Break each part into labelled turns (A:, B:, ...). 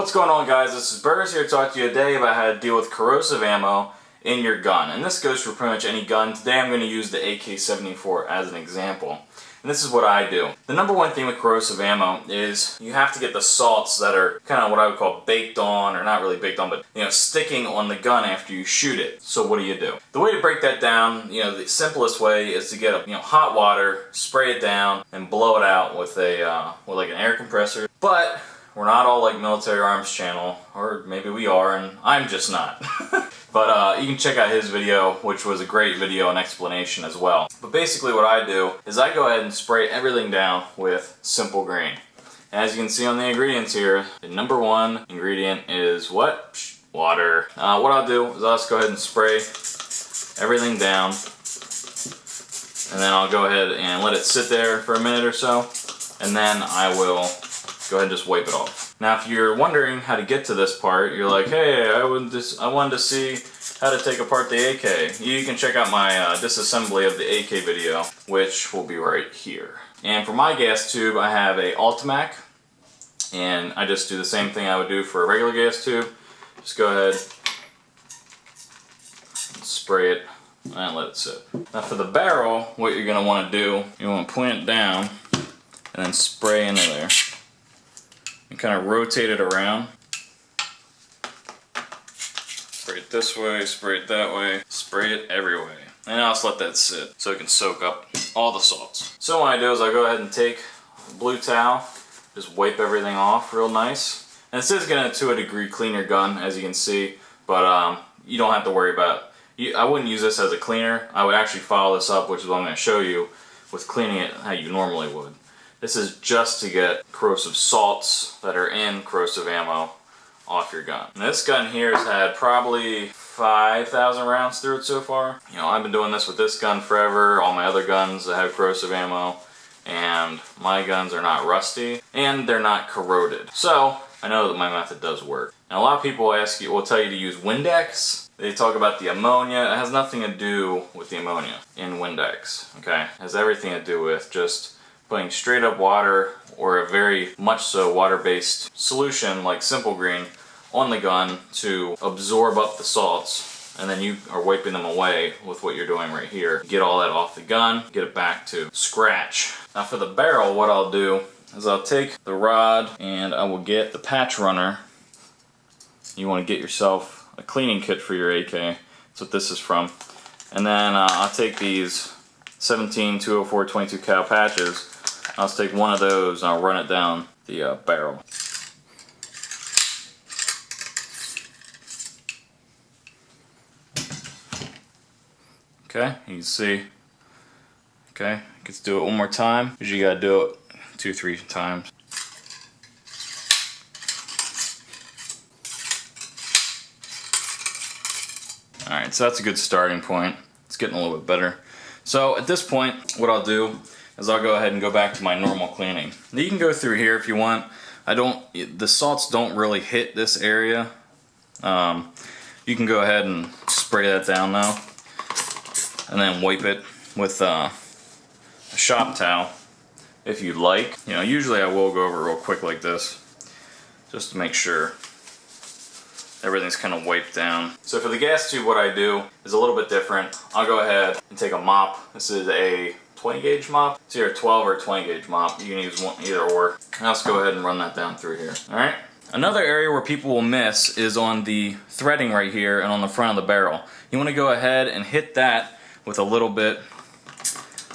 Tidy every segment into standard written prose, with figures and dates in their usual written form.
A: What's going on, guys? This is Burgers here to talk to you today about how to deal with corrosive ammo in your gun. And this goes for pretty much any gun. Today I'm going to use the AK-47 as an example. And this is what I do. The number one thing with corrosive ammo is you have to get the salts that are kind of what I would call baked on, or not really baked on, but sticking on the gun after you shoot it. So what do? The way to break that down, the simplest way is to get hot water, spray it down, and blow it out with like an air compressor. But we're not all like Military Arms Channel, or maybe we are, and I'm just not. But you can check out his video, which was a great video and explanation as well. But basically what I do is I go ahead and spray everything down with Simple Green. And as you can see on the ingredients here, the number one ingredient is what? Water. What I'll do is I'll just go ahead and spray everything down. And then I'll go ahead and let it sit there for a minute or so. And then I will go ahead and just wipe it off. Now if you're wondering how to get to this part, you're like, hey, I wanted to see how to take apart the AK. You can check out my disassembly of the AK video, which will be right here. And for my gas tube, I have a Ultimac, and I just do the same thing I would do for a regular gas tube. Just go ahead and spray it and let it sit. Now for the barrel, what you're going to want to do, you want to point it down and then spray into there. And kind of rotate it around. Spray it this way, spray it that way, spray it every way. And I'll just let that sit so it can soak up all the salts. So what I do is I go ahead and take a blue towel, just wipe everything off real nice. And this is going to a degree clean your gun, as you can see, but you don't have to worry about it. I wouldn't use this as a cleaner. I would actually follow this up, which is what I'm going to show you, with cleaning it how you normally would. This is just to get corrosive salts that are in corrosive ammo off your gun. And this gun here has had probably 5,000 rounds through it so far. I've been doing this with this gun forever, all my other guns that have corrosive ammo, and my guns are not rusty, and they're not corroded. So, I know that my method does work. Now a lot of people will tell you to use Windex. They talk about the ammonia. It has nothing to do with the ammonia in Windex, okay? It has everything to do with just putting straight up water, or a very much so water-based solution like Simple Green on the gun to absorb up the salts, and then you are wiping them away with what you're doing right here. Get all that off the gun, get it back to scratch. Now for the barrel, what I'll do is I'll take the rod and I will get the patch runner. You want to get yourself a cleaning kit for your AK. That's what this is from. And then I'll take these 17 204 22 cal patches. I'll just take one of those and I'll run it down the barrel. Okay, you can see. Okay, let's do it one more time. Usually you gotta do it 2-3 times. Alright, so that's a good starting point. It's getting a little bit better. So at this point, what I'll do is I'll go ahead and go back to my normal cleaning. Now you can go through here if you want. The salts don't really hit this area. You can go ahead and spray that down now, and then wipe it with a shop towel if you'd like. Usually I will go over it real quick like this, just to make sure everything's kind of wiped down. So for the gas tube, what I do is a little bit different. I'll go ahead and take a mop. This is a 20 gauge mop. It's either a 12 or a 20 gauge mop. You can use one, either or. And I'll just go ahead and run that down through here. Alright? Another area where people will miss is on the threading right here and on the front of the barrel. You want to go ahead and hit that with a little bit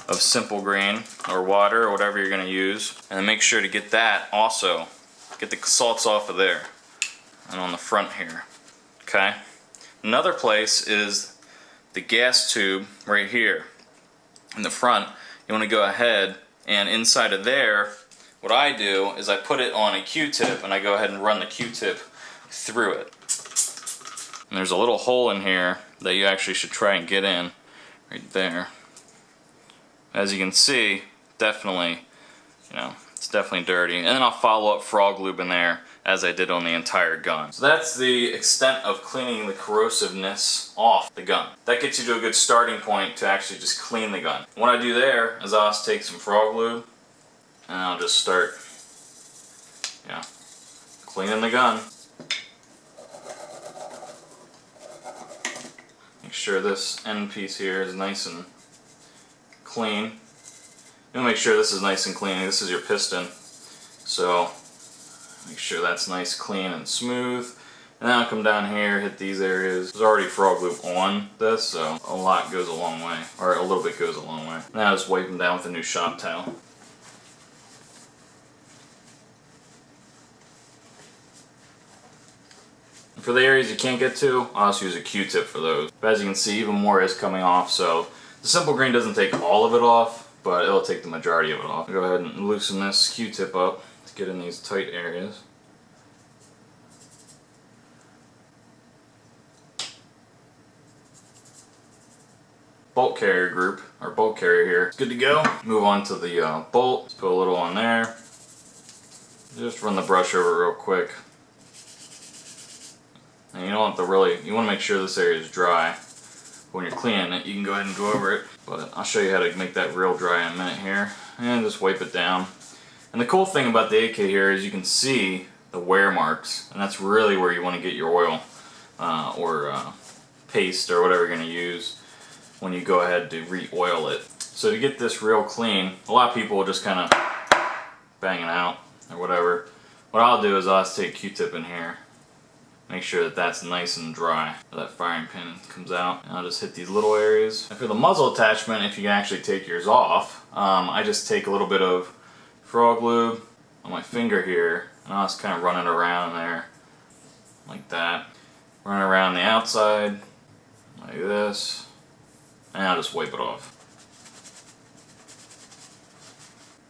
A: of Simple Green or water or whatever you're going to use. And then make sure to get that also. Get the salts off of there. And on the front here. Okay? Another place is the gas tube right here. In the front, you want to go ahead and inside of there, what I do is I put it on a Q-tip and I go ahead and run the Q-tip through it. And there's a little hole in here that you actually should try and get in right there. As you can see, definitely, it's definitely dirty. And then I'll follow up Froglube in there as I did on the entire gun. So that's the extent of cleaning the corrosiveness off the gun. That gets you to a good starting point to actually just clean the gun. What I do there is I'll just take some Froglube and I'll just start, cleaning the gun. sure this end piece here is nice and clean. You want to make sure this is nice and clean. This is your piston, so make sure that's nice, clean, and smooth. And then I'll come down here, hit these areas. There's already Froglube on this, so a lot goes a long way, or a little bit goes a long way. Now I'll just wipe them down with a new shop towel. For the areas you can't get to, I'll just use a Q-tip for those. But as you can see, even more is coming off, so the simple green doesn't take all of it off, but it'll take the majority of it off. I'll go ahead and loosen this Q-tip up to get in these tight areas. Bolt carrier group, or bolt carrier here, it's good to go. Move on to the bolt. Let's put a little on there. Just run the brush over real quick. And you don't want to you want to make sure this area is dry. When you're cleaning it, you can go ahead and go over it. But I'll show you how to make that real dry in a minute here. And just wipe it down. And the cool thing about the AK here is you can see the wear marks. And that's really where you want to get your oil or paste or whatever you're going to use when you go ahead to re-oil it. So to get this real clean, a lot of people will just kind of bang it out or whatever. What I'll do is I'll just take a Q-tip in here. Make sure that that's nice and dry. That firing pin comes out. And I'll just hit these little areas. And for the muzzle attachment, if you can actually take yours off, I just take a little bit of Froglube on my finger here, and I'll just kind of run it around there, like that. Run it around the outside, like this, and I'll just wipe it off.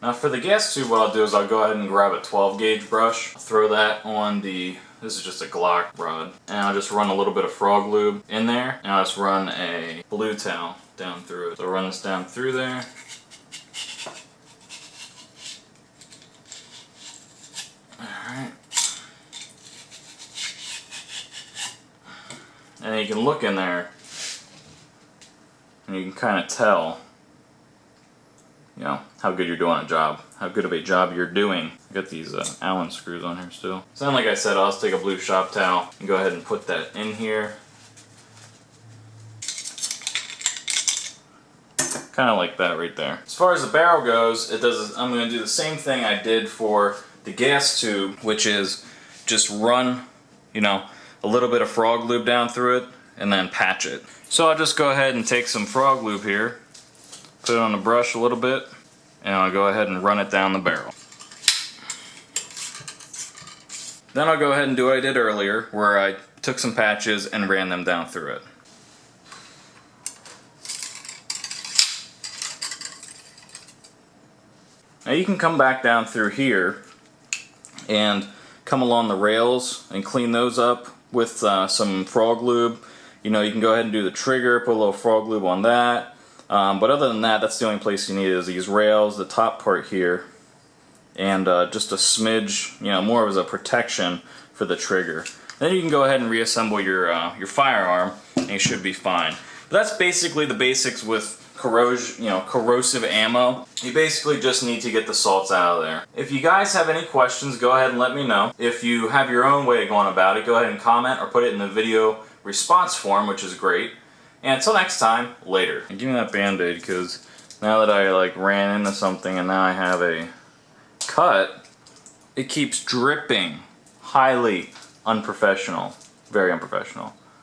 A: Now for the gas tube, what I'll do is I'll go ahead and grab a 12 gauge brush, throw that on the, this is just a Glock rod, and I'll just run a little bit of Froglube in there, and I'll just run a blue towel down through it. So run this down through there. Alright. And then you can look in there, and you can kind of tell, you know, how good you're doing a job, how good of a job you're doing. I got these Allen screws on here still. So then, like I said, I'll just take a blue shop towel and go ahead and put that in here. Kind of like that right there. As far as the barrel goes, I'm going to do the same thing I did for the gas tube, which is just run, you know, a little bit of Froglube down through it and then patch it. So I'll just go ahead and take some Froglube here, put it on the brush a little bit, and I'll go ahead and run it down the barrel. Then I'll go ahead and do what I did earlier, where I took some patches and ran them down through it. Now you can come back down through here and come along the rails and clean those up with some Froglube. You know, you can go ahead and do the trigger, put a little Froglube on that. But other than that, that's the only place you need is these rails, the top part here, and just a smidge, you know, more as a protection for the trigger. Then you can go ahead and reassemble your firearm, and you should be fine. But that's basically the basics with corrosive ammo. You basically just need to get the salts out of there. If you guys have any questions, go ahead and let me know. If you have your own way of going about it, go ahead and comment or put it in the video response form, which is great. And until next time, later. And give me that band-aid, because now that I like ran into something and now I have a cut, it keeps dripping. Highly unprofessional. Very unprofessional.